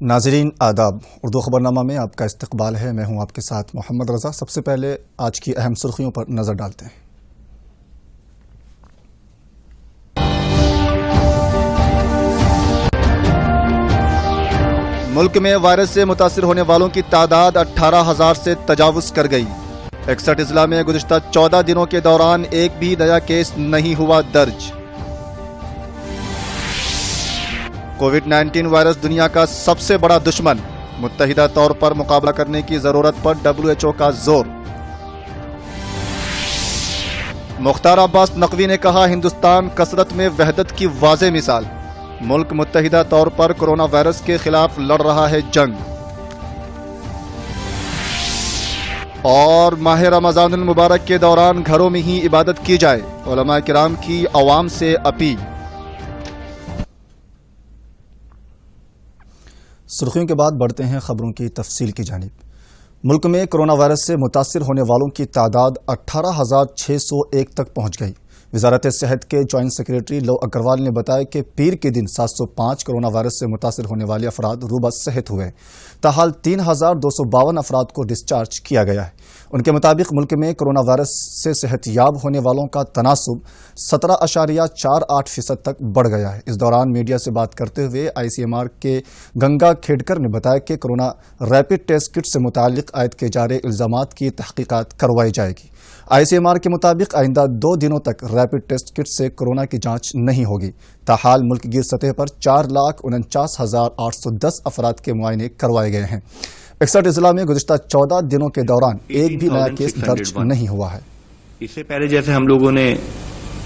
ناظرین آداب، اردو خبرنامہ میں آپ کا استقبال ہے۔ میں ہوں آپ کے ساتھ محمد رضا۔ سب سے پہلے آج کی اہم سرخیوں پر نظر ڈالتے ہیں۔ ملک میں وائرس سے متاثر ہونے والوں کی تعداد 18,000 سے تجاوز کر گئی۔ 61 اضلاع میں گزشتہ 14 دنوں کے دوران ایک بھی نیا کیس نہیں ہوا درج۔ کووڈ-19 وائرس دنیا کا سب سے بڑا دشمن، متحدہ طور پر مقابلہ کرنے کی ضرورت پر WHO کا زور۔ مختار عباس نقوی نے کہا، ہندوستان کثرت میں وحدت کی واضح مثال، ملک متحدہ طور پر کورونا وائرس کے خلاف لڑ رہا ہے جنگ۔ اور ماہ رمضان المبارک کے دوران گھروں میں ہی عبادت کی جائے، علماء کرام کی عوام سے اپیل۔ سرخیوں کے بعد بڑھتے ہیں خبروں کی تفصیل کی جانب۔ ملک میں کرونا وائرس سے متاثر ہونے والوں کی تعداد 18,601 تک پہنچ گئی۔ وزارت صحت کے جوائنٹ سیکریٹری لو اگروال نے بتایا کہ پیر کے دن 705 کرونا وائرس سے متاثر ہونے والے افراد روبہ صحت ہوئے۔ تاحال 3,252 افراد کو ڈسچارج کیا گیا ہے۔ ان کے مطابق ملک میں کرونا وائرس سے صحت یاب ہونے والوں کا تناسب 17.48% تک بڑھ گیا ہے۔ اس دوران میڈیا سے بات کرتے ہوئے ICMR کے گنگا کھیڈکر نے بتایا کہ کرونا ریپڈ ٹیسٹ کٹ سے متعلق عائد کیے جا رہے الزامات کی تحقیقات کروائی جائے گی۔ ICMR کے مطابق آئندہ 2 دنوں تک ریپڈ ٹیسٹ کٹ سے کورونا کی جانچ نہیں ہوگی۔ تاحال ملک گیر سطح پر 4,49,810 افراد کے معائنے کروائے گئے ہیں۔ 61 اضلاع میں گزشتہ 14 دنوں کے دوران ایک بھی نیا کیس درج نہیں ہوا ہے۔ اس سے پہلے جیسے ہم لوگوں نے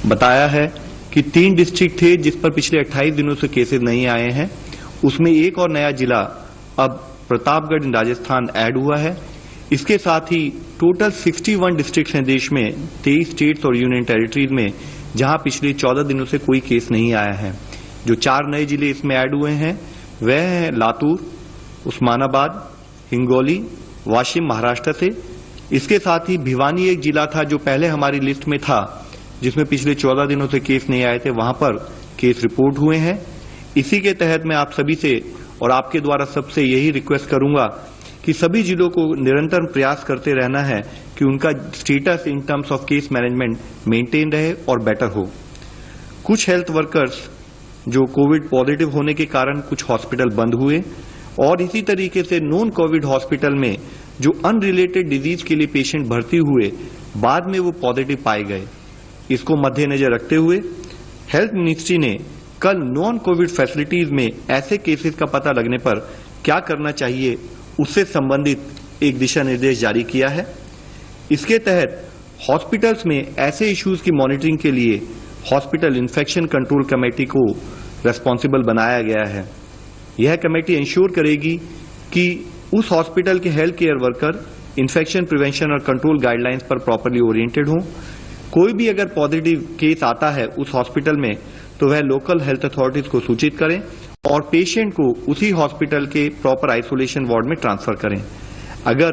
بتایا ہے کہ 3 ڈسٹرکٹ تھے جس پر پچھلے 28 دنوں سے کیسز نہیں آئے ہیں، اس میں ایک اور نیا ضلع اب پرتاپ گڑھ راجستھان ایڈ ہوا ہے۔ اس کے ساتھ ہی ٹوٹل 61 ڈسٹرکٹس ہیں دیش میں، 23 اسٹیٹس اور یونین ٹیریٹریز میں، جہاں پچھلے 14 دنوں سے کوئی کیس نہیں آیا ہے۔ جو 4 نئے ضلع اس میں ایڈ ہوئے ہیں وہ ہیں لاتور، عثمان آباد، ہنگولی، واشم مہاراشٹر سے۔ اس کے ساتھ ہی بھیوانی ایک ضلع تھا جو پہلے ہماری لسٹ میں تھا، جس میں پچھلے 14 دنوں سے کیس نہیں آئے تھے، وہاں پر کیس رپورٹ ہوئے ہیں۔ اسی کے تحت میں آپ سبھی سے اور آپ کے دوارا سب سے یہی ریکویسٹ کروں گا کہ سبھی ضلعوں کو نرنتر پریاس کرتے رہنا ہے کہ ان کا status in terms of case management maintain رہے اور بیٹر ہو۔ کچھ ہیلتھ ورکرز جو کووڈ پازیٹو ہونے کے کارن کچھ ہاسپٹل بند ہوئے، اور اسی طریقے سے نون کووڈ ہاسپٹل میں جو ان ریلیٹڈ ڈیزیز کے لیے پیشنٹ بھرتی ہوئے بعد میں وہ پازیٹو پائے گئے، اس کو مد نظر رکھتے ہوئے ہیلتھ منسٹری نے کل نان کووڈ فیسلٹیز میں ایسے کیسز کا پتہ لگنے پر کیا کرنا چاہیے اس سے سمبندھت ایک دشا نردیش جاری کیا ہے۔ اس کے تحت ہاسپٹلس میں ایسے ایشوز کی مانیٹرنگ کے لیے ہاسپٹل انفیکشن کنٹرول کمیٹی کو ریسپانسبل بنایا گیا ہے۔ یہ کمیٹی انشور کرے گی کہ اس ہاسپٹل کے health care worker infection prevention اور کنٹرول گائیڈ لائنز پر پراپرلی اورینٹڈ ہوں۔ کوئی بھی اگر پازیٹو کیس آتا ہے اس ہاسپٹل میں تو وہ لوکل ہیلتھ اتھارٹیز کو سوچت کریں اور پیشنٹ کو اسی ہاسپٹل کے پراپر آئسولیشن وارڈ میں ٹرانسفر کریں۔ اگر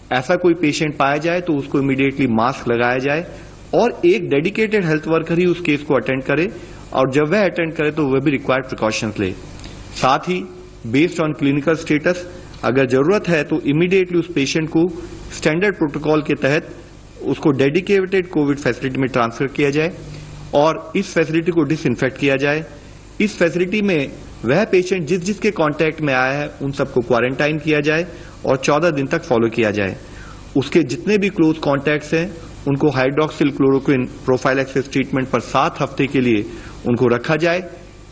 ایسا کوئی پیشنٹ پایا جائے تو اس کو امیڈیٹلی ماسک لگایا جائے اور ایک ڈیڈیکیٹڈ ہیلتھ ورکر ہی اس کیس کو اٹینڈ کرے، اور جب وہ اٹینڈ کرے تو وہ بھی ریکوائرڈ پریکاشنز لے۔ ساتھ ہی بیسڈ آن کلینکل اسٹیٹس اگر ضرورت ہے تو امیڈیٹلی اس پیشنٹ کو اسٹینڈرڈ پروٹوکال کے تحت اس کو ڈیڈیکیٹڈ کووڈ فیسلٹی میں ٹرانسفر کیا جائے اور اس فیسلٹی کو ڈس انفیکٹ کیا جائے۔ اس فیسلٹی میں وہ پیشنٹ جس کے کانٹیکٹ میں آیا ہے ان سب کو کوارنٹائن کیا جائے اور 14 دن تک فالو کیا جائے۔ اس کے جتنے بھی کلوز کانٹیکٹس ہیں ان کو ہائیڈروکسل کلوروکوئن پروفائلیکسس ٹریٹمنٹ پر 7 ہفتے کے لیے ان کو رکھا جائے۔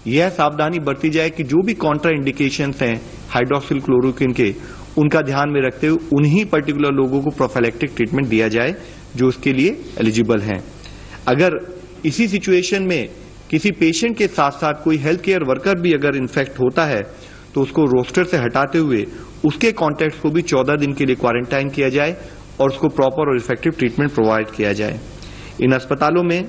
یہ ساودھانی برتی جائے کہ جو بھی کانٹرا انڈیکیشنز ہیں ہائیڈروکسل کلوروکوئن کے، ان کا دھیان میں رکھتے ہوئے انہی پرٹیکولر لوگوں کو پروفائلیکٹک ٹریٹمنٹ دیا جائے جو اس کے لیے ایلیجیبل ہیں۔ اگر اسی سچویشن میں کسی پیشنٹ کے ساتھ ساتھ کوئی ہیلتھ کیئر ورکر بھی اگر انفیکٹ ہوتا ہے تو اس کو روسٹر سے ہٹاتے ہوئے اس کے کانٹیکٹس کو بھی 14 دن کے لیے کوارنٹائن کیا جائے اور اس کو پراپر اور افیکٹو ٹریٹمنٹ پرووائڈ کیا جائے۔ ان اسپتالوں میں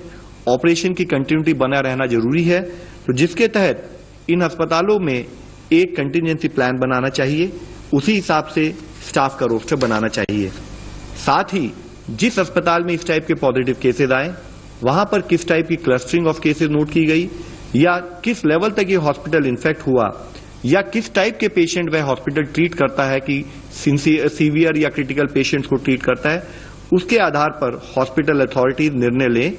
آپریشن کی کنٹینیوٹی بنا رہنا ضروری ہے، تو جس کے تحت ان اسپتالوں میں ایک کنٹینجنسی پلان بنانا چاہیے، اسی حساب سے سٹاف کا روسٹر بنانا چاہیے۔ ساتھ ہی جس اسپتال میں اس ٹائپ کے پازیٹو کیسز آئے وہاں پر کس ٹائپ کی کلسٹرنگ آف کیسز نوٹ کی گئی یا کس لیول تک یہ ہاسپٹل انفیکٹ ہوا، या किस टाइप के पेशेंट वह हॉस्पिटल ट्रीट करता है, कि सीवियर या क्रिटिकल पेशेंट्स को ट्रीट करता है, उसके आधार पर हॉस्पिटल अथॉरिटीज निर्णय लें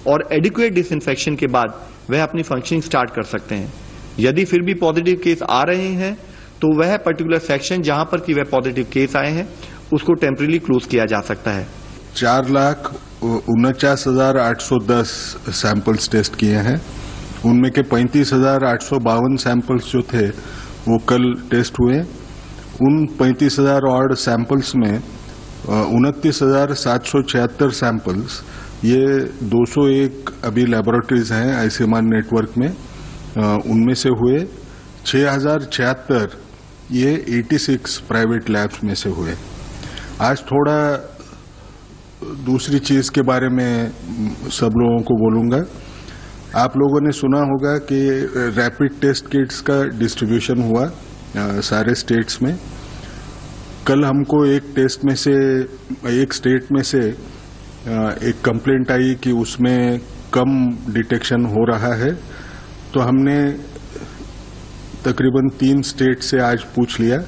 और एडिक्वेट डिसइंफेक्शन के बाद वह अपनी फंक्शनिंग स्टार्ट कर सकते हैं। यदि फिर भी पॉजिटिव केस आ रहे हैं तो वह पर्टिकुलर सेक्शन जहां पर कि वह पॉजिटिव केस आए हैं उसको टेम्परेरी क्लोज किया जा सकता है। 4,49,810 सैंपल्स टेस्ट किए हैं, उनमें के 35,852 सैंपल्स जो थे वो कल टेस्ट हुए। उन 35,000 ऑड सैंपल्स में 29,776 सैंपल्स, ये 201 अभी लेबोरेटरीज हैं आईसीएमआर नेटवर्क में, उनमें से हुए। 6,076 ये 86 प्राइवेट लैब्स में से हुए। आज थोड़ा दूसरी चीज के बारे में सब लोगों को बोलूंगा। आप लोगों ने सुना होगा कि रैपिड टेस्ट किट्स का डिस्ट्रीब्यूशन हुआ सारे स्टेट्स में। कल हमको एक स्टेट में से एक कंप्लेंट आई कि उसमें कम डिटेक्शन हो रहा है, तो हमने तकरीबन 3 स्टेट से आज पूछ लिया।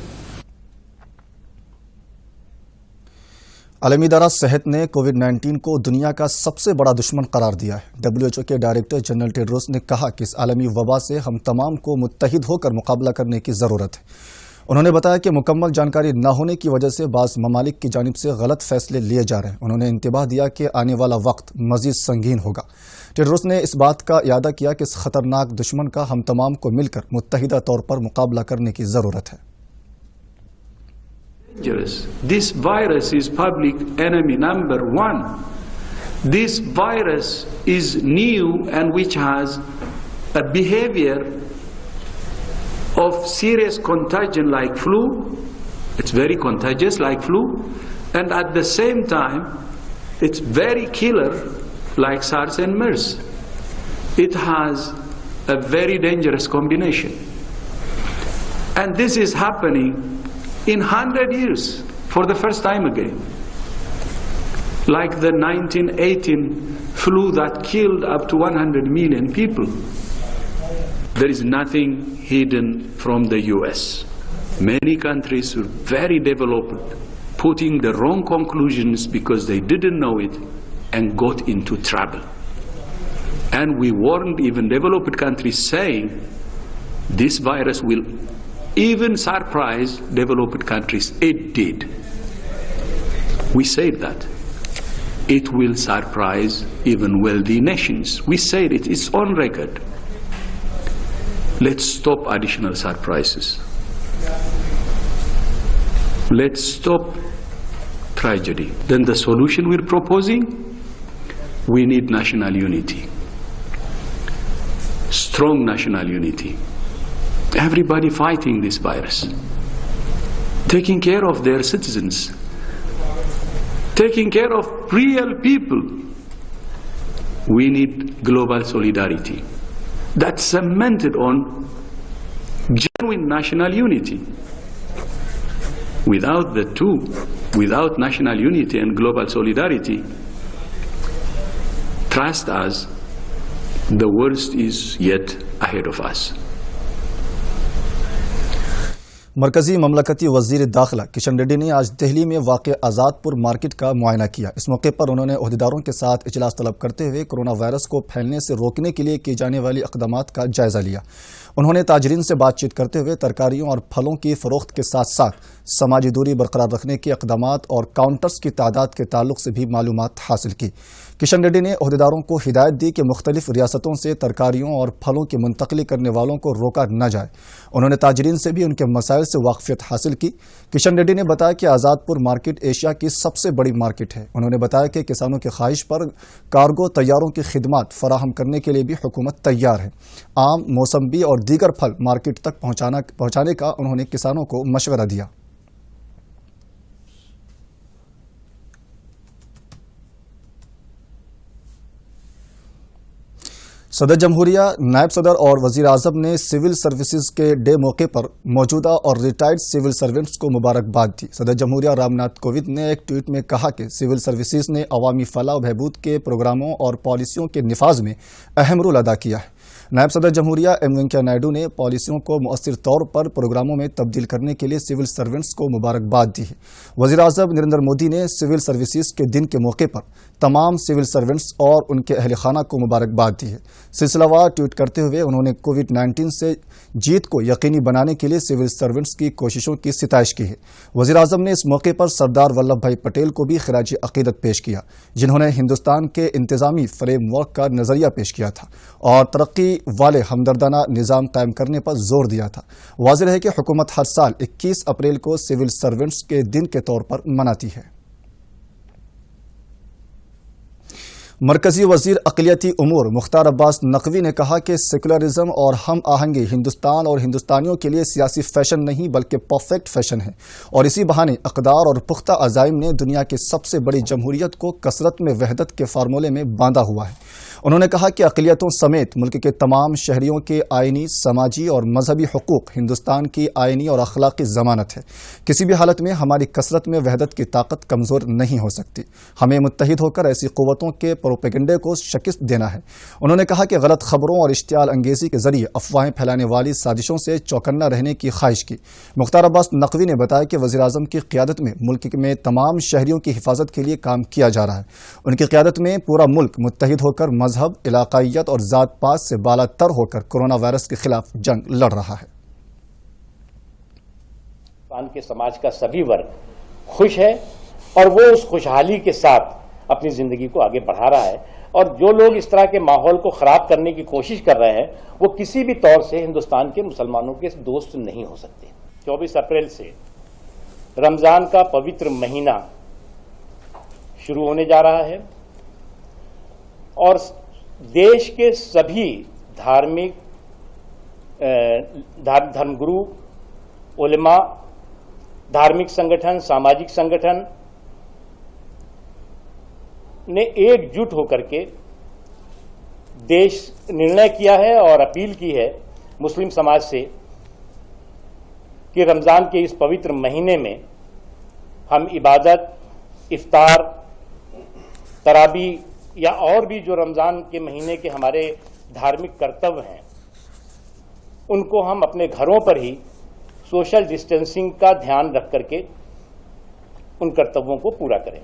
आलमी इदारा सेहत ने कोविड-19 को दुनिया का सबसे बड़ा दुश्मन करार दिया है। WHO के डायरेक्टर जनरल टेड्रोस ने कहा कि इस आलमी वबा से हम तमाम को मुत्तहिद होकर मुकाबला करने की ज़रूरत है। उन्होंने बताया कि मुकम्मल जानकारी न होने की वजह से बाज़ ममालिक की जानिब से गलत फैसले लिए जा रहे हैं। उन्होंने इंतबाह दिया कि आने वाला वक्त मज़ीद संगीन होगा। टेड्रोस ने इस बात का इयादा किया कि इस खतरनाक दुश्मन का हम तमाम को मिलकर मुत्तहिदा तौर पर मुकाबला करने की ज़रूरत है। This virus is public enemy number 1. This virus is new and which has a behavior of serious contagion like flu. It's very contagious like flu, and at the same time it's very killer like SARS and MERS. It has a very dangerous combination, and this is happening in 100 years for the first time again, like the 1918 flu that killed up to 100 million people. There is nothing hidden from the US. Many countries were very developed, putting the wrong conclusions because they didn't know it and got into trouble. And we warned even developed countries saying this virus will even surprise developed countries. It did. We said that. It will surprise even wealthy nations. We said it is on record. Let's stop additional surprises. Let's stop tragedy. Then the solution we're proposing, we need national unity. Strong national unity. Everybody fighting this virus, taking care of their citizens, taking care of real people. We need global solidarity that's cemented on genuine national unity. Without the two, without national unity and global solidarity, trust us, the worst is yet ahead of us. मरकजी ममलकती वज़ीर दाखिला किशन रेड्डी ने आज दिल्ली में वाक़े Azadpur market का मुआयना किया। इस मौके पर उन्होंने ओहदेदारों के साथ इजलास तलब करते हुए कोरोना वायरस को फैलने से रोकने के लिए की जाने वाली इक़दामात का जायज़ा लिया। उन्होंने ताजरीन से बातचीत करते हुए तरकारियों और फलों की फ़रोख्त के साथ साथ समाजी दूरी बरकरार रखने के इक़दामात और काउंटर्स की तादाद के ताल्लुक़ से भी मालूमात हासिल की। किशन रेड्डी ने ओहदेदारों को हिदायत दी कि मुख्तलिफ रियासतों से तरकारियों और फलों की मुंतकली करने वालों को रोका न जाए। उन्होंने ताजरीन से भी उनके मसाइल से वाक़फियत हासिल की। किशन रेड्डी ने बताया कि आज़ादपुर मार्केट एशिया की सबसे बड़ी मार्केट है। उन्होंने बताया कि किसानों की ख्वाहिश पर कार्गो तैयारों की खिदमत फराहम करने के लिए भी हुकूमत तैयार है। आम, मौसम्बी और दीगर फल मार्केट तक पहुँचाने का उन्होंने किसानों को मशवरा दिया। सदर जमहूरिया, नायब सदर और वज़ीर आज़म ने सिविल सर्विसेज के डे मौके पर मौजूदा और रिटायर्ड सिविल सर्वेंट्स को मुबारकबाद दी। सदर जमहूरिया रामनाथ कोविंद ने एक ट्वीट में कहा कि सिविल सर्विसेज ने अवामी फलाह व बहबूद के प्रोग्रामों और पॉलिसियों के निफाज में अहम रोल अदा किया है। नायब सदर जमहूरिया एम वेंकैया नायडू ने पॉलिसियों को मुअस्सिर तौर पर प्रोग्रामों में तब्दील करने के लिए सिविल सर्वेंट्स को मुबारकबाद दी है। वज़ीर-ए-आज़म नरेंद्र मोदी ने सिविल सर्विसेज के दिन के मौके पर तमाम सिविल सर्वेंट्स और उनके अहल खाना को मुबारकबाद दी है। सिलसिलावार ट्वीट करते हुए उन्होंने कोविड-19 से जीत को यकीनी बनाने के लिए सिविल सर्वेंट्स की कोशिशों की सिताइश की है। वज़ीर-ए-आज़म ने इस मौके पर सरदार वल्लभ भाई पटेल को भी खिराज अकीदत पेश किया, जिन्होंने हिंदुस्तान के इंतजामी फ्रेमवर्क का नजरिया पेश किया था और तरक्की वाले हमदर्दाना निज़ाम कायम करने पर जोर दिया था। वाज़ेह है कि हुकूमत हर साल 21 अप्रैल को सिविल सर्वेंट्स के दिन के तौर पर मनाती है। मरकजी वजीर अक़लियती उमूर मुख्तार अब्बास नकवी ने कहा कि सेकुलरिज्म और हम आहंगी हिंदुस्तान और हिंदुस्तानियों के लिए सियासी फैशन नहीं बल्कि परफेक्ट फैशन है और इसी बहाने अक़दार और पुख्ता अज़ाइम ने दुनिया की सबसे बड़ी जमहूरियत को कसरत में वहदत के फार्मूले में बांधा हुआ है। उन्होंने कहा कि अक़लियतों समेत मुल्क के तमाम शहरियों के आइनी, समाजी और मजहबी हुकूक हिंदुस्तान की आइनी और अखलाकी ज़मानत है। किसी भी हालत में हमारी कसरत में वहदत की ताकत कमज़ोर नहीं हो सकती। हमें मुत्तहिद होकर ऐसी क़ुव्वतों के प्रोपेगेंडे को शिकस्त देना है। उन्होंने कहा कि गलत खबरों और इश्तियाल अंगेज़ी के जरिए अफवाहें फैलाने वाली साजिशों से चौकन्ना रहने की ख्वाहिश की। मुख्तार अब्बास नकवी ने बताया कि वज़ीर-ए-आज़म की क़ियादत में मुल्क में तमाम शहरियों की हिफाजत के लिए काम किया जा रहा है। उनकी क़ियादत में पूरा मुल्क मुत्तहिद होकर मजहब, इलाकाइयत और ज़ात पात से बालातर होकर कोरोना वायरस के खिलाफ जंग लड़ रहा है। पाकिस्तान के समाज का सभी वर्ग खुश है और वो उस खुशहाली के साथ अपनी जिंदगी को आगे बढ़ा रहा है और जो लोग इस तरह के माहौल को खराब करने की कोशिश कर रहे हैं वो किसी भी तौर से हिंदुस्तान के मुसलमानों के दोस्त नहीं हो सकते। 24 अप्रैल से रमजान का पवित्र महीना शुरू होने जा रहा है और देश के सभी धार्मिक धर्मगुरु, उलेमा, धार्मिक संगठन, सामाजिक संगठन ने एकजुट होकर के देश निर्णय किया है और अपील की है मुस्लिम समाज से कि रमजान के इस पवित्र महीने में हम इबादत, इफ्तार, तरावी या और भी जो रमजान के महीने के हमारे धार्मिक कर्तव्य हैं उनको हम अपने घरों पर ही सोशल डिस्टेंसिंग का ध्यान रख करके उन कर्तव्यों को पूरा करें।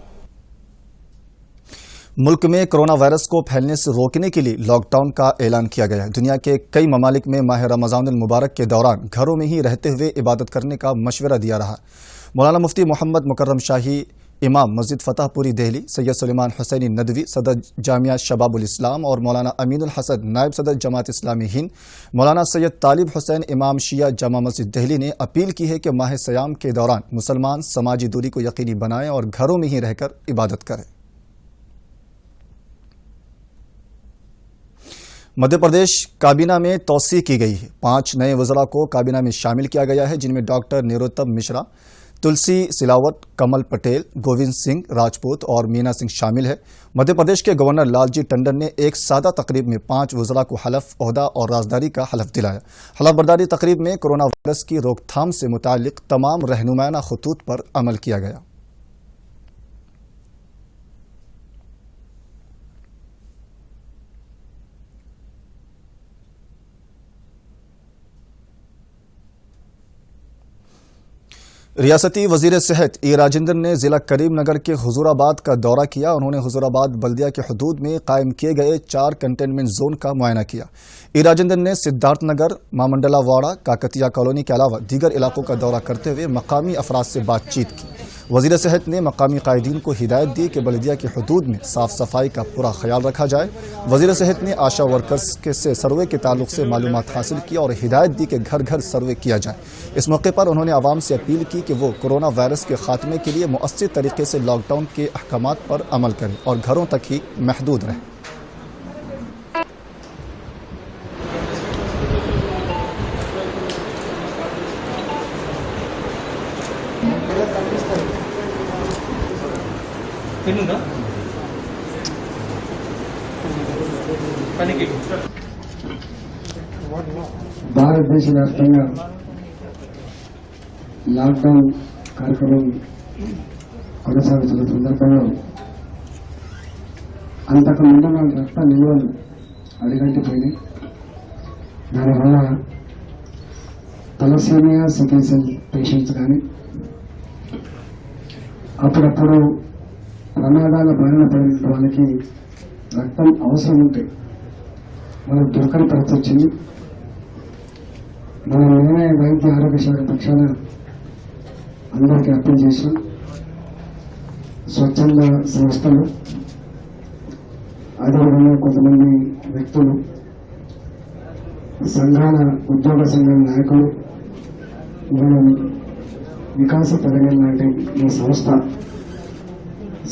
मुल्क में कोरोना वायरस को फैलने से रोकने के लिए लॉकडाउन का ऐलान किया गया है। दुनिया के कई ममालिक में माह रमज़ानुल मुबारक के दौरान घरों में ही रहते हुए इबादत करने का मशवरा दिया रहा। मौलाना मुफ्ती मोहम्मद मुकर्रम शाही, इमाम मस्जिद फतेहपुरी दिल्ली, सैयद सुलेमान हुसैनी नदवी सदर जामिया शबाबुल इस्लाम और मौलाना अमीनुल हसन नायब सदर जमात इस्लामी हिंद, मौलाना सैयद तालिब हुसैन इमाम शिया जामा मस्जिद दिल्ली ने अपील की है कि माह सयाम के दौरान मुसलमान समाजी दूरी को यकीनी बनाएं और घरों में ही रहकर इबादत करें। मध्य प्रदेश काबीना में तौसीक की गई है। 5 नए वज़रा को काबीना में शामिल किया गया है, जिनमें डॉक्टर निरोत्तम मिश्रा, तुलसी सिलावट, कमल पटेल, गोविंद सिंह राजपूत और मीना सिंह शामिल है। मध्य प्रदेश के गवर्नर लालजी टंडन ने एक सादा तकरीब में 5 वज़रा को हलफ, ओहदा और राजदारी का हलफ दिलाया। हलफ बर्दारी तकरीब में कोरोना वायरस की रोकथाम से मुताल्लिक तमाम रहनुमायाना खतूत पर अमल किया गया। रियासती वजीर सेहत ए राजेंद्र ने जिला करीम नगर के हुजूराबाद का दौरा किया। उन्होंने हुजूराबाद बल्दिया के हदूद में कायम किए गए 4 कंटेनमेंट जोन का मुआयना किया। ए राजेंद्र ने सिद्धार्थ नगर, मामंडला वाड़ा, काकतिया कॉलोनी के अलावा दीगर इलाकों का दौरा करते हुए मकामी अफराद से बातचीत की। वजीर सेहत ने मकामी कायदीन को हिदायत दी कि बल्दिया के हदूद में साफ सफाई का पूरा ख्याल रखा जाए। वजीर सेहत ने आशा वर्कर्स के से सर्वे के ताल्लुक से मालूमात हासिल की और हिदायत दी कि घर घर सर्वे किया जाए। इस मौके पर उन्होंने आवाम से अपील की कि वो कोरोना वायरस के खात्मे के लिए मुअस्सिर तरीके से लॉकडाउन के अहकामात पर अमल करें और घरों तक ही महदूद रहें। భారతదేశవ్యాప్తంగా లాక్డౌన్ కార్యక్రమం కొనసాగుతున్న సందర్భంలో అంతకు ముందు రక్త నిల్వలు అడిగంటిపోయినాయి. దానివల్ల తలసేమియా సికిల్ సెల్ పేషెంట్స్ కానీ అప్పుడప్పుడు ప్రమాదాల బారిన పడిన వాళ్ళకి రక్తం అవసరం ఉంటే మనకు దొరకని పరిస్థితి వచ్చింది. మనం నేనే వైద్య ఆరోగ్య శాఖ పక్షాన అందరికీ అప్పీల్ చేసాం. స్వచ్ఛంద సంస్థలు, అదేవిధంగా కొంతమంది వ్యక్తులు, సంఘాల ఉద్యోగ సంఘాల నాయకులు, మనం వికాస తెలంగాణ లాంటి ఈ సంస్థ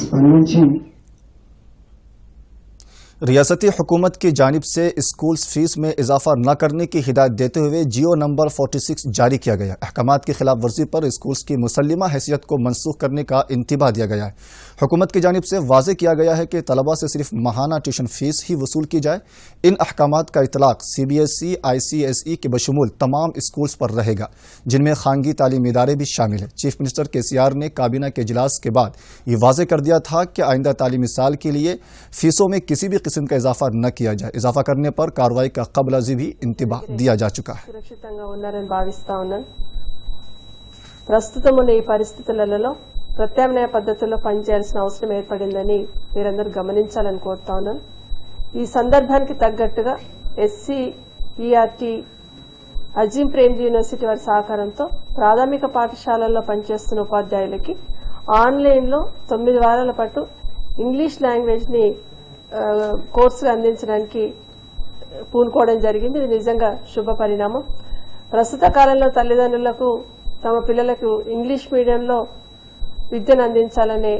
స్పందించి रियासती हुकूमत की जानिब से स्कूल फीस में इजाफा न करने की हिदायत देते हुए जियो नंबर 46 जारी किया गया। अहकामात की खिलाफ वर्जी पर स्कूल्स की मुसल्लिमा हैसियत को मनसूख करने का इंतबाह दिया गया है। हुकूमत की जानिब से वाज़े किया गया है कि तलबा से सिर्फ माहाना ट्यूशन फीस ही वसूल की जाए। इन अहकामात का इतलाक CBSE ICSE के बशमूल तमाम स्कूल्स पर रहेगा, जिनमें खानगी तालीमी इदारे भी शामिल है। चीफ मिनिस्टर KCR ने काबीना के इजलास के बाद ये वाज़े कर दिया था कि आइंदा तालीमी साल के लिए फीसों में किसी भी किस्म का इजाफा न किया जाए। इजाफा करने पर कार्रवाई का क़ब्ल भी इंतबाह दिया जा चुका है। సురక్షితంగా ఉన్నారని భావిస్తా ఉన్నాను. ప్రస్తుతం ఉన్న ఈ పరిస్థితులలో ప్రత్యామ్నాయ పద్ధతుల్లో పనిచేయాల్సిన అవసరం ఏర్పడిందని మీరందరూ గమనించాలని కోరుతా ఉన్నాను. ఈ సందర్భానికి తగ్గట్టుగా SCERT అజీం ప్రేమ్జీ యూనివర్సిటీ వారి సహకారంతో ప్రాథమిక పాఠశాలల్లో పనిచేస్తున్న ఉపాధ్యాయులకి ఆన్లైన్లో 9 వారాల పాటు ఇంగ్లీష్ లాంగ్వేజ్ ని కోర్సులు అందించడానికి పూనుకోవడం జరిగింది. ఇది నిజంగా శుభ పరిణామం. ప్రస్తుత కాలంలో తల్లిదండ్రులకు తమ పిల్లలకు ఇంగ్లీష్ మీడియంలో విద్యను అందించాలనే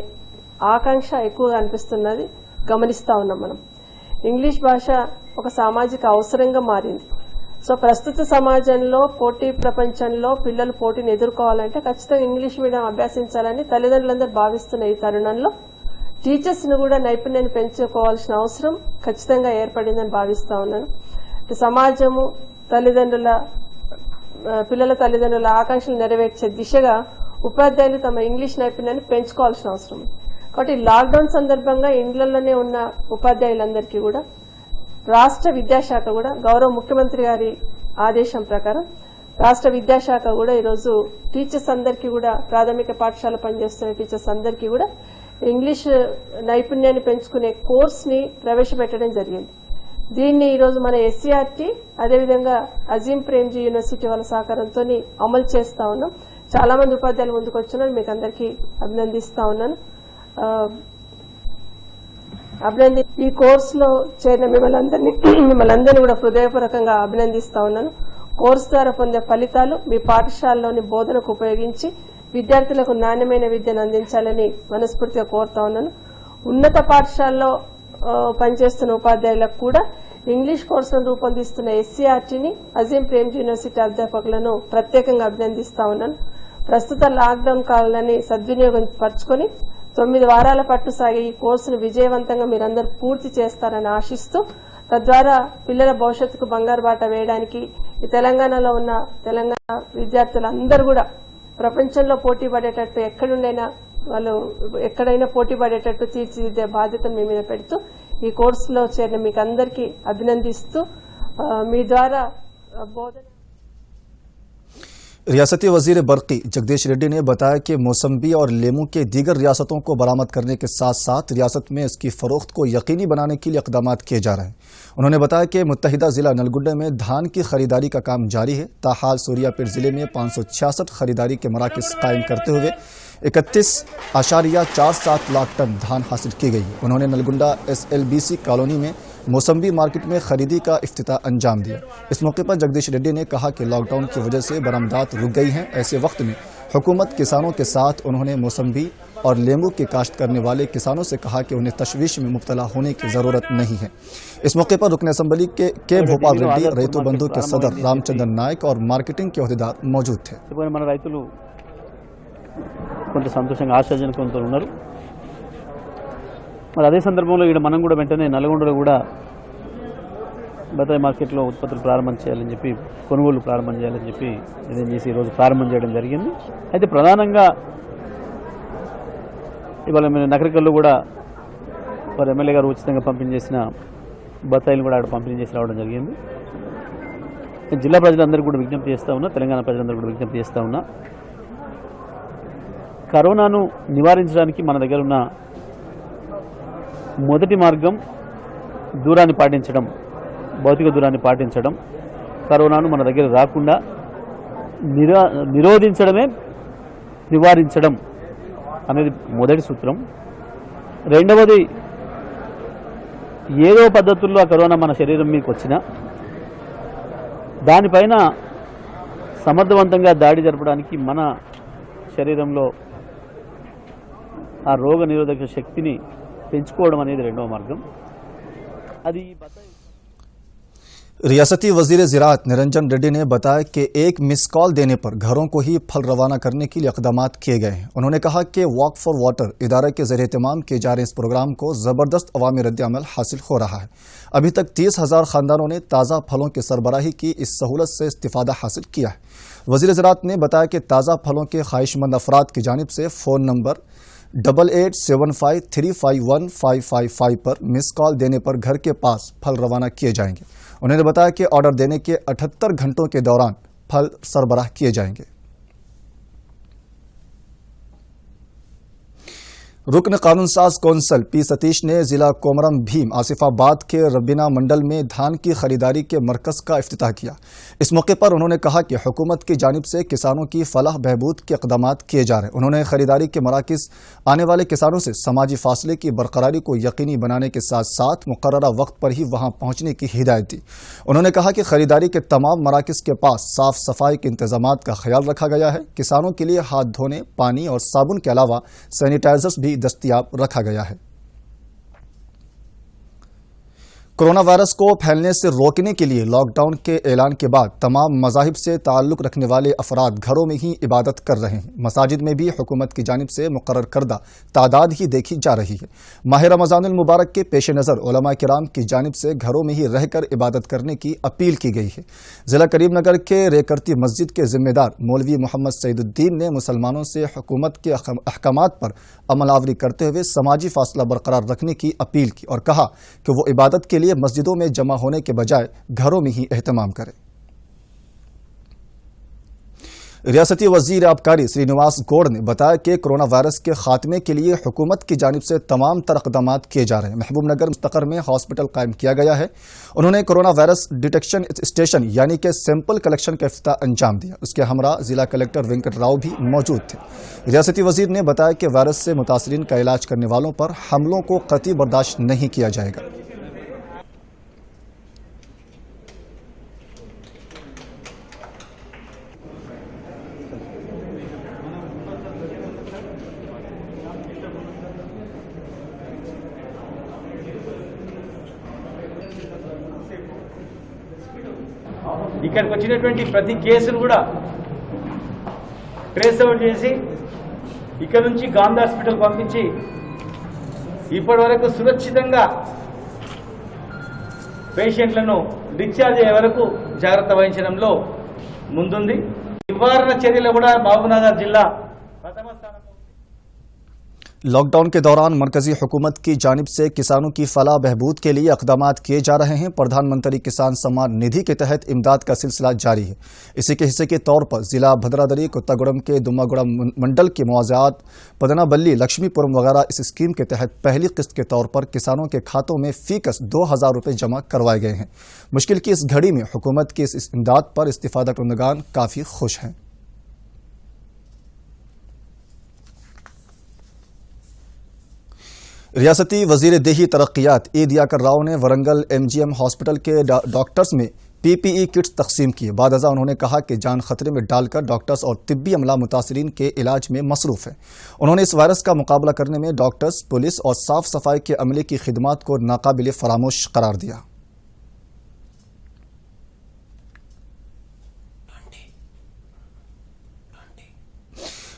ఆకాంక్ష ఎక్కువగా అనిపిస్తున్నది, గమనిస్తా ఉన్నాం. మనం ఇంగ్లీష్ భాష ఒక సామాజిక అవసరంగా మారింది. సో ప్రస్తుత సమాజంలో పోటీ ప్రపంచంలో పిల్లలు పోటీని ఎదుర్కోవాలంటే ఖచ్చితంగా ఇంగ్లీష్ మీడియం అభ్యసించాలని తల్లిదండ్రులందరూ భావిస్తున్న ఈ తరుణంలో టీచర్స్ ను కూడా నైపుణ్యాన్ని పెంచుకోవాల్సిన అవసరం ఖచ్చితంగా ఏర్పడిందని భావిస్తా ఉన్నాను. సమాజము పిల్లల తల్లిదండ్రుల ఆకాంక్షలు నెరవేర్చే దిశగా ఉపాధ్యాయులు తమ ఇంగ్లీష్ నైపుణ్యాన్ని పెంచుకోవాల్సిన అవసరం ఉంది. కాబట్టి లాక్డౌన్ సందర్భంగా ఇండ్లలోనే ఉన్న ఉపాధ్యాయులందరికీ కూడా రాష్ట్ర విద్యాశాఖ కూడా గౌరవ ముఖ్యమంత్రి గారి ఆదేశం ప్రకారం రాష్ట్ర విద్యాశాఖ కూడా ఈరోజు టీచర్స్ అందరికీ కూడా ప్రాథమిక పాఠశాల పనిచేస్తున్న టీచర్స్ అందరికీ కూడా ఇంగ్లీష్ నైపుణ్యాన్ని పెంచుకునే కోర్స్ ని ప్రవేశపెట్టడం జరిగింది. దీన్ని ఈరోజు మన SCERT అదేవిధంగా అజీం ప్రేమ్జీ యూనివర్సిటీ వాళ్ళ సహకారంతో అమలు చేస్తా ఉన్నాం. చాలా మంది ఉపాధ్యాయులు ముందుకు వచ్చినారు, మీకు అందరికీ అభినందిస్తా ఉన్నాను. ఈ కోర్సులో చేరిన మిమ్మల్ని అందరినీ కూడా హృదయపూర్వకంగా అభినందిస్తా ఉన్నాను. కోర్సు ద్వారా పొందే ఫలితాలు మీ పాఠశాలలోని బోధనకు ఉపయోగించి విద్యార్థులకు నాణ్యమైన విద్యను అందించాలని మనస్ఫూర్తిగా కోరుతా ఉన్నాను. ఉన్నత పాఠశాలలో పనిచేస్తున్న ఉపాధ్యాయులకు కూడా ఇంగ్లీష్ కోర్సులను రూపొందిస్తున్న SCERT ని అజీం ప్రేమ్జీ యూనివర్సిటీ అధ్యాపకులను ప్రత్యేకంగా అభినందిస్తా ఉన్నాను. ప్రస్తుత లాక్డౌన్ కాలాన్ని సద్వినియోగం పరుచుకొని 9 వారాల పాటు సాగే ఈ కోర్సును విజయవంతంగా మీరందరూ పూర్తి చేస్తారని ఆశిస్తూ తద్వారా పిల్లల భవిష్యత్తుకు బంగారు బాట వేయడానికి ఈ తెలంగాణలో ఉన్న తెలంగాణ విద్యార్థులందరూ కూడా ప్రపంచంలో పోటీ పడేటట్టు ఎక్కడైనా పోటీ పడేటట్టు తీర్చిదిద్దే బాధ్యతను మీ మీద పెడుతూ ఈ కోర్సులో చేరిన మీకు అందరికీ అభినందిస్తూ మీ ద్వారా బోధన रियासती वजीर बरकी जगदीश रेड्डी ने बताया कि मौसम्बी और लेमू के दीगर रियासतों को बरामद करने के साथ साथ रियासत में इसकी फरोख्त को यकीनी बनाने के लिए इक़दाम किए जा रहे हैं। उन्होंने बताया कि मुत्तहिदा ज़िला नलगुंडा में धान की खरीदारी का काम जारी है। ताहाल सूर्यापेट ज़िले में 566 खरीदारी के मराकज़ कायम करते हुए 31.47 लाख टन धान हासिल की गई। उन्होंने नलगुंडा SLBC कॉलोनी में मौसम्बी मार्केट में खरीदी का इफ्तिताह अंजाम दिया। इस मौके पर जगदीश रेड्डी ने कहा कि लॉकडाउन की वजह से बरामदात रुक गई हैं। ऐसे वक्त में हुकूमत किसानों के साथ उन्होंने मौसम्बी और लेमू की काश्त करने वाले किसानों से कहा कि उन्हें तशवीश में मुब्तला होने की ज़रूरत नहीं है। इस मौके पर रुकन असम्बली के भोपाल रेड्डी, रैतु बंधु के सदर रामचंद्र नायक और मार्केटिंग के अहदेदार मौजूद थे। మన రైతులు కొంత సంతోషంగా ఆశాజనకంతో ఉన్నారు. మరి అదే సందర్భంలో ఇక్కడ మనం కూడా వెంటనే నల్గొండలో కూడా బత్తాయి మార్కెట్లో ఉత్పత్తులు ప్రారంభం చేయాలని చెప్పి, కొనుగోలు ప్రారంభం చేయాలని చెప్పి నిర్ణయం చేసి ఈరోజు ప్రారంభం చేయడం జరిగింది. అయితే ప్రధానంగా ఇవాళ మేము నగరికల్లో కూడా వారు ఎమ్మెల్యే గారు ఉచితంగా పంపిణీ చేసిన బత్తాయిలు కూడా అక్కడ పంపిణీ చేసి రావడం జరిగింది. జిల్లా ప్రజలందరికీ కూడా విజ్ఞప్తి చేస్తూ ఉన్నా, తెలంగాణ ప్రజలందరికీ కూడా విజ్ఞప్తి చేస్తూ ఉన్నా, కరోనాను నివారించడానికి మన దగ్గర ఉన్న మొదటి మార్గం దూరాన్ని పాటించడం, భౌతిక దూరాన్ని పాటించడం, కరోనాను మన దగ్గర రాకుండా నిరోధించడమే నివారించడం అనేది మొదటి సూత్రం. రెండవది, ఏదో పద్ధతుల్లో ఆ కరోనా మన శరీరం మీదకి వచ్చినా దానిపైన సమర్థవంతంగా దాడి జరపడానికి మన శరీరంలో ఆ రోగ నిరోధక శక్తిని పెంచుకోవడం అనేది రెండవ మార్గం. అది रियासती वजीर ज़राअत निरंजन रेड्डी ने बताया कि एक मिस कॉल देने पर घरों को ही फल रवाना करने के लिए इक़दामात किए गए हैं। उन्होंने कहा कि वॉक फॉर वाटर इदारे के ज़रिए एहतमाम किए जा रहे इस प्रोग्राम को ज़बरदस्त अवामी रद्द-ए-अमल हासिल हो रहा है। अभी तक 30,000 ख़ानदानों ने ताज़ा फलों की सरबराही की इस सहूलत से इस्तिफ़ादा हासिल किया है। वजीर ज़राअत ने बताया कि ताज़ा फलों के ख्वाहिशमंद अफराद की जानिब से फ़ोन नंबर 8875351555 पर मिस कॉल देने पर घर के पास फल रवाना किए जाएंगे। उन्होंने बताया कि ऑर्डर देने के 78 घंटों के दौरान फल सरबराह किए जाएंगे। रुकन कानून साज कौंसल पी सतीश ने जिला कोमरम भीम आसिफाबाद के रबीना मंडल में धान की खरीदारी के मरकज का इफ्तिताह किया। इस मौके पर उन्होंने कहा कि हुकूमत की जानिब से किसानों की फलाह बहबूद के इक़दामात किए जा रहे हैं। उन्होंने खरीदारी के मराकज़ आने वाले किसानों से समाजी फासले की बरकरारी को यकीनी बनाने के साथ साथ मुकर्ररा वक्त पर ही वहां पहुंचने की हिदायत दी। उन्होंने कहा कि खरीदारी के तमाम मराकज़ के पास साफ सफाई के इंतजामात का ख्याल रखा गया है। किसानों के लिए हाथ धोने, पानी और साबुन के अलावा सैनिटाइजर्स भी दस्तयाब रखा गया है। कोरोना वायरस को फैलने से रोकने के लिए लॉकडाउन के ऐलान के बाद तमाम मज़ाहिब से ताल्लुक़ रखने वाले अफराद घरों में ही इबादत कर रहे हैं। मसाजिद में भी हुकूमत की जानिब से मुकर्रर करदा तादाद ही देखी जा रही है। माह रमज़ानुल मुबारक के पेश नज़र उलमा किराम की जानिब से घरों में ही रहकर इबादत करने की अपील की गई है। ज़िला करीमनगर के रेकरती मस्जिद के ज़िम्मेदार मौलवी मोहम्मद सईदुद्दीन ने मुसलमानों से हुकूमत के अहकामात पर अमलावरी करते हुए समाजी फासला बरकरार रखने की अपील की और कहा कि वो इबादत के लिए मस्जिदों में जमा होने के बजाय घरों में ही एहतमाम करें। रियासती वजीर आबकारी श्रीनिवास गौड़ ने बताया कि कोरोना वायरस के खात्मे के लिए हुकूमत की जानिब से तमाम तर इक़दामात किए जा रहे हैं। महबूबनगर मुस्तक़र में हॉस्पिटल कायम किया गया है। उन्होंने कोरोना वायरस डिटेक्शन स्टेशन यानी कि सैंपल कलेक्शन का इफ्तिताह अंजाम दिया। उसके हमरा जिला कलेक्टर वेंकट राव भी मौजूद थे। रियासती वजीर ने बताया कि वायरस से मुतासरीन का इलाज करने वालों पर हमलों को कतई बर्दाश्त नहीं किया जाएगा। ఇక్కడికి వచ్చినటువంటి ప్రతి కేసును కూడా ట్రేస్ అవుట్ చేసి ఇక్కడ నుంచి గాంధీ హాస్పిటల్ పంపించి ఇప్పటి వరకు సురక్షితంగా పేషెంట్లను డిశ్చార్జ్ అయ్యే వరకు జాగ్రత్త వహించడంలో ముందుంది. నివారణ చర్యలు కూడా మహబూబ్నగర్ జిల్లా ప్రథమ స్థానంలో. लॉकडाउन के दौरान मरकजी हुकूमत की जानिब से किसानों की फलाह बहबूद के लिए इक़दामात किए जा रहे हैं। प्रधानमंत्री किसान सम्मान निधि के तहत इमदाद का सिलसिला जारी है। इसी के हिस्से के तौर पर जिला भद्रादरी, कुत्तागुड़म के दुम्मागुड़म मंडल के मुआवजात, पदनाबल्ली, लक्ष्मीपुरम वगैरह इस स्कीम के तहत पहली किस्त के तौर पर किसानों के खातों में फीकस 2,000 रुपये जमा करवाए गए हैं। मुश्किल की इस घड़ी में हुकूमत की इस इमदाद पर इस्तिफादा करनेगान काफ़ी खुश हैं। रियासती वजीर देही तरक्यात ईद याकर राव ने वरंगल MGM हॉस्पिटल के डॉक्टर्स में PPE किट्स तकसीम किए। बाद अज़ा उन्होंने कहा कि जान खतरे में डालकर डॉक्टर्स और तिब्बी अमला मुतासरीन के इलाज में मसरूफ़ है। उन्होंने इस वायरस का मुकाबला करने में डॉक्टर्स, पुलिस और साफ सफाई के अमले की खिदमात को नाकाबिल फरामोश करार दिया।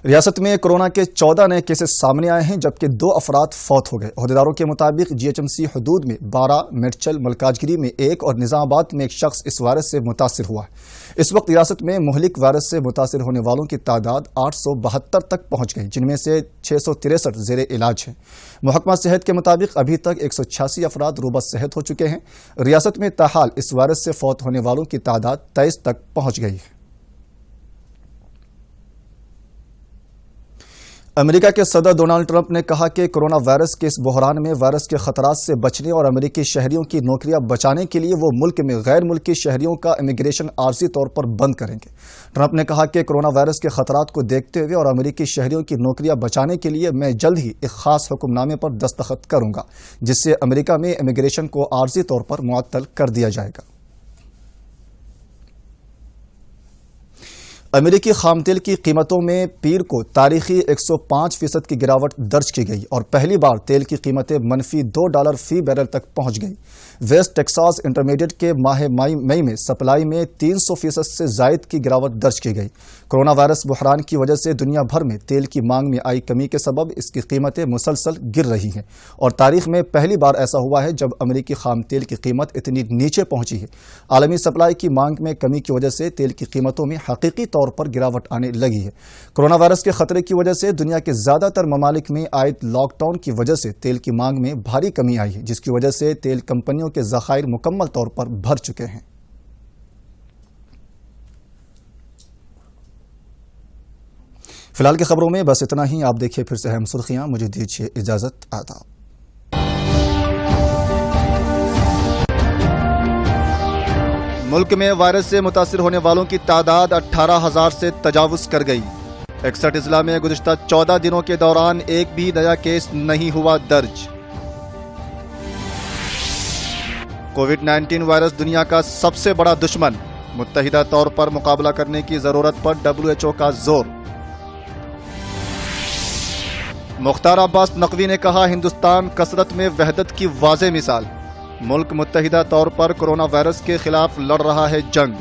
रियासत में कोरोना के 14 नए केसेस सामने आए हैं, जबकि 2 अफराद फौत हो गए। अहदेदारों के मुताबिक GHMC हदूद में 12, मिर्चल, मलकाजगिरी में 1 और निजामाबाद में 1 शख्स इस वायरस से मुतासिर हुआ है। इस वक्त रियासत में मुहलिक वायरस से मुतासिर होने वालों की तादाद 872 तक पहुंच गई, जिनमें से 663 जेर इलाज हैं। महकमा सेहत के मुताबिक अभी तक 186 अफराद रूबा सेहत हो चुके हैं। रियासत में ताहाल इस वायरस से फौत होने वालों की तादाद 23 तक पहुंच गई है। अमेरिका के सदर डोनाल्ड ट्रंप ने कहा कि कोरोना वायरस के इस बहरान में वायरस के खतरात से बचने और अमेरिकी शहरियों की नौकरियां बचाने के लिए वो मुल्क में गैर मुल्की शहरियों का इमिग्रेशन आर्जी तौर पर बंद करेंगे। ट्रंप ने कहा कि कोरोना वायरस के खतरात को देखते हुए और अमेरिकी शहरियों की नौकरियां बचाने के लिए मैं जल्द ही एक खास हुक्मनामे पर दस्तखत करूंगा, जिससे अमेरिका में इमिग्रेशन को आर्जी तौर पर मुअत्तल कर दिया जाएगा। अमेरिकी खाम तेल की कीमतों में पीर को तारीखी 105% की गिरावट दर्ज की गई और पहली बार तेल की कीमतें मनफी $2 फी बैरल तक पहुंच गई। वेस्ट टेक्सास इंटरमीडिएट के माह मई में सप्लाई में 300% से जायद की गिरावट दर्ज की गई। कोरोना वायरस बहरान की वजह से दुनिया भर में तेल की मांग में आई कमी के सबब इसकी कीमतें मुसलसल गिर रही हैं और तारीख में पहली बार ऐसा हुआ है जब अमेरिकी खाम तेल की कीमत इतनी नीचे पहुंची है। आलमी सप्लाई की मांग में कमी की वजह से तेल की कीमतों में हकीकी तौर पर गिरावट आने लगी है। कोरोना वायरस के खतरे की वजह से दुनिया के ज्यादातर ममालिक में आयद लॉकडाउन की वजह से तेल की मांग में भारी कमी आई है, जिसकी वजह से तेल कंपनियों के ज़खायर मुकम्मल तौर पर भर चुके हैं। फिलहाल की खबरों में बस इतना ही। आप देखिए फिर से अहम सुर्खियां। मुझे दीजिए इजाजत। आदाब। मुल्क में वायरस से मुतासिर होने वालों की तादाद 18,000 से तजावुज कर गई। 61 अजला में गुज़िश्ता 14 दिनों के दौरान एक भी नया केस नहीं हुआ दर्ज। कोविड-19 वायरस दुनिया का सबसे बड़ा दुश्मन, मुत्तहिदा तौर पर मुकाबला करने की जरूरत पर WHO का जोर। मुख्तार अब्बास नकवी ने कहा, हिंदुस्तान कसरत में वहदत की वाज़ेह मिसाल। मुल्क मुत्तहिदा तौर पर कोरोना वायरस के खिलाफ लड़ रहा है जंग।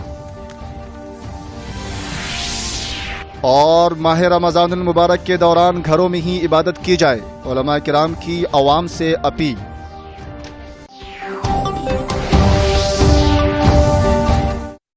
और माह रमज़ानुल मुबारक के दौरान घरों में ही इबादत की जाए, उलमा किराम की अवाम से अपील।